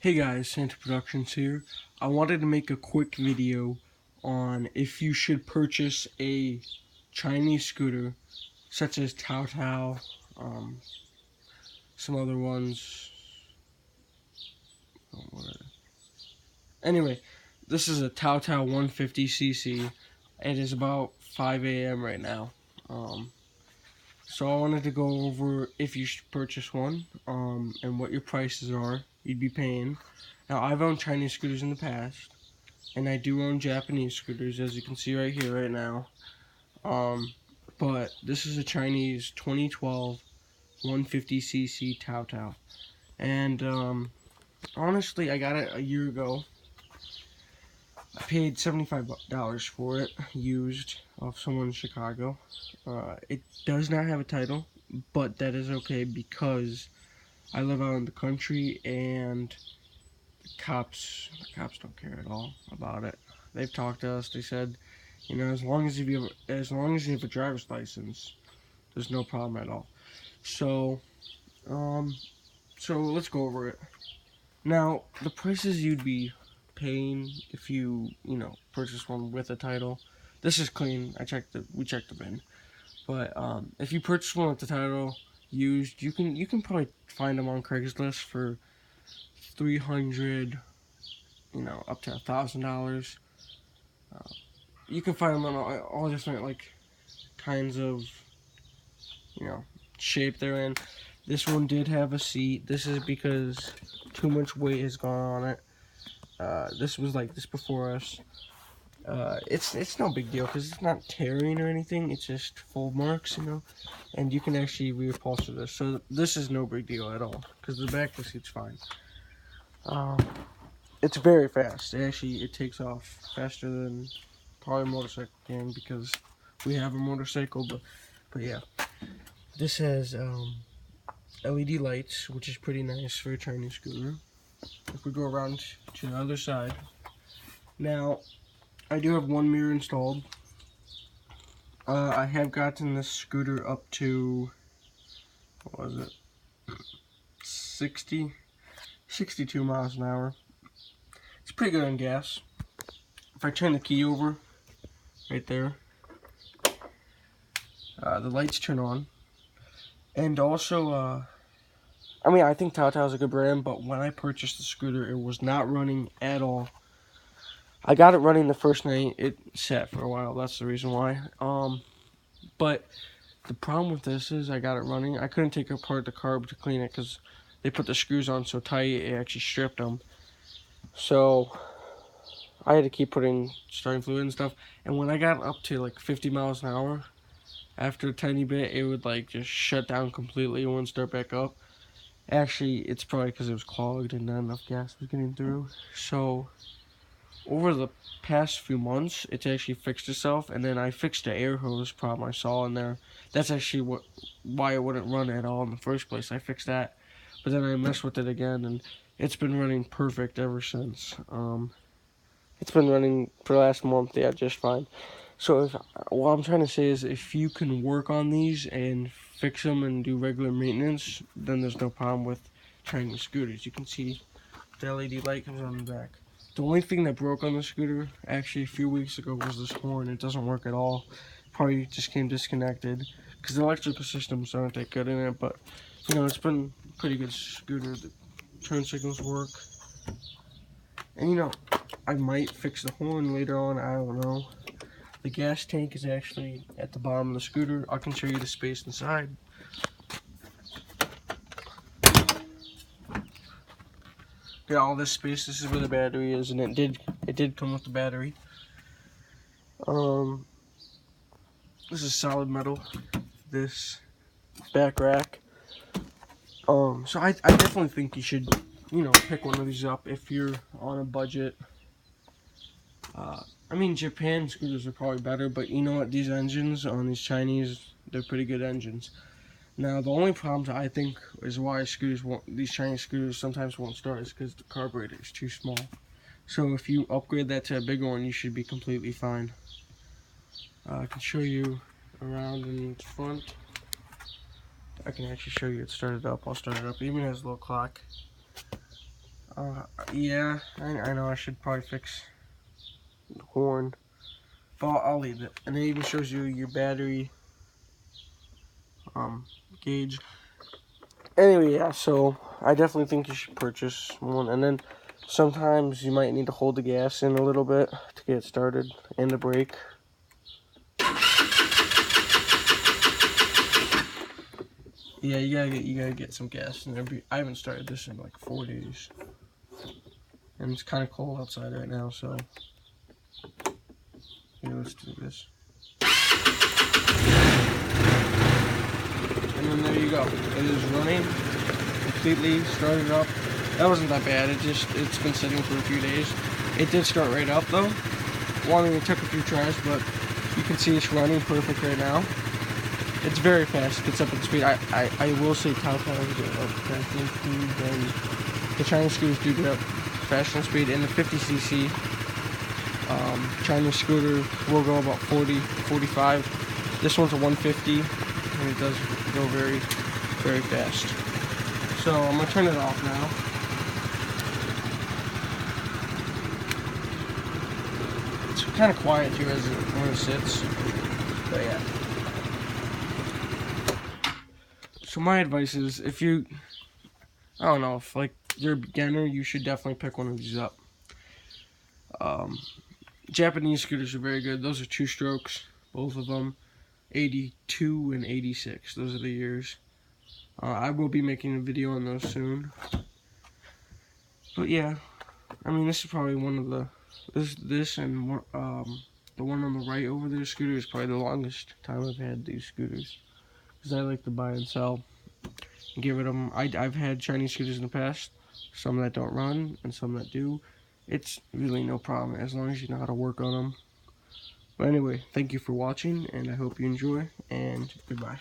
Hey guys, Santa Productions here. I wanted to make a quick video on if you should purchase a Chinese scooter such as Tao Tao, some other ones. Anyway, this is a Tao Tao 150cc. It is about 5 a.m. right now. So I wanted to go over if you should purchase one, and what your prices are you'd be paying. Now, I've owned Chinese scooters in the past, and I do own Japanese scooters, as you can see right here, right now. But this is a Chinese 2012 150cc Tao Tao. And, honestly, I got it a year ago. I paid $75 for it, used, off someone in Chicago. It does not have a title, but that is okay because I live out in the country, and the cops don't care at all about it. They've talked to us. They said, you know, as long as you have a driver's license, there's no problem at all. So let's go over it. Now, the prices you'd be paying if you purchase one with a title. This is clean. We checked the bin. But if you purchase one with the title used, you can probably find them on Craigslist for $300, up to $1,000. You can find them on all different kinds of shape they're in. This one did have a seat. This is because too much weight has gone on it. This was like this before us. It's no big deal because it's not tearing or anything. It's just full marks, and you can actually reupholster this. So this is no big deal at all because the back of the seat's fine. It's very fast. It takes off faster than probably a motorcycle can because we have a motorcycle. But yeah, this has LED lights, which is pretty nice for a Chinese scooter. If we go around to the other side, now I do have one mirror installed. I have gotten this scooter up to, what was it, 62 miles an hour. It's pretty good on gas. If I turn the key over, right there, the lights turn on. And also, I think Tao Tao is a good brand, but when I purchased the scooter, it was not running at all. I got it running the first night. It sat for a while. That's the reason why. But the problem with this is I got it running. I couldn't take apart the carb to clean it because they put the screws on so tight it actually stripped them. So I had to keep putting starting fluid and stuff. And when I got up to like 50 miles an hour, after a tiny bit, it would just shut down completely and wouldn't start back up. Actually, it's probably because it was clogged and not enough gas was getting through. So over the past few months, it's actually fixed itself, and then I fixed the air hose problem I saw in there. That's actually why it wouldn't run at all in the first place. I fixed that, but then I messed with it again, and it's been running perfect ever since. It's been running for the last month, yeah, just fine. So what I'm trying to say is, if you can work on these and fix them and do regular maintenance, then there's no problem with Chinese scooters. You can see the LED light comes on the back. The only thing that broke on the scooter, actually a few weeks ago, was this horn. It doesn't work at all. Probably just came disconnected because the electrical systems aren't that good in it. But it's been a pretty good scooter. The turn signals work, and I might fix the horn later on. I don't know. The gas tank is actually at the bottom of the scooter. I can show you the space inside. Got all this space. This is where the battery is, and it did come with the battery. This is solid metal. This back rack. So I definitely think you should, pick one of these up if you're on a budget. Japan scooters are probably better, but you know what? These engines on these Chinese, they're pretty good engines. Now, the only problems I think is why these Chinese scooters sometimes won't start is because the carburetor is too small. So if you upgrade that to a bigger one, you should be completely fine. I can show you around in front. I can actually show you it started up. I'll start it up. It even has a little clock. Yeah, I know I should probably fix the horn, but I'll leave it. And it even shows you your battery gauge. Anyway, yeah, so I definitely think you should purchase one. And then sometimes you might need to hold the gas in a little bit to get started, and the brake. Yeah, you gotta get some gas in there. I haven't started this in like 4 days, and it's kind of cold outside right now. So here, let's do this. And then there you go. It is running completely. Started up. That wasn't that bad. It's been sitting for a few days. It did start right up though. It took a few tries, but you can see it's running perfect right now. It's very fast. It gets up at speed. I will say Tao Tao is up faster in speed than the Chinese scooters do get up faster in speed. In the 50cc Chinese scooter will go about 40, 45. This one's a 150, and it does go very, very fast. So I'm gonna turn it off now. It's kind of quiet here when it sits, but yeah. So my advice is, if you, I don't know, if like you're a beginner, you should definitely pick one of these up. Japanese scooters are very good. Those are 2 strokes, both of them, 82 and 86. Those are the years. I will be making a video on those soon. But yeah, I mean, this is probably one of the, this and the one on the right over there scooter is probably the longest time I've had these scooters, because I like to buy and sell and get rid of them. I've had Chinese scooters in the past, some that don't run and some that do. It's really no problem as long as you know how to work on them. But anyway, thank you for watching, and I hope you enjoy, and goodbye.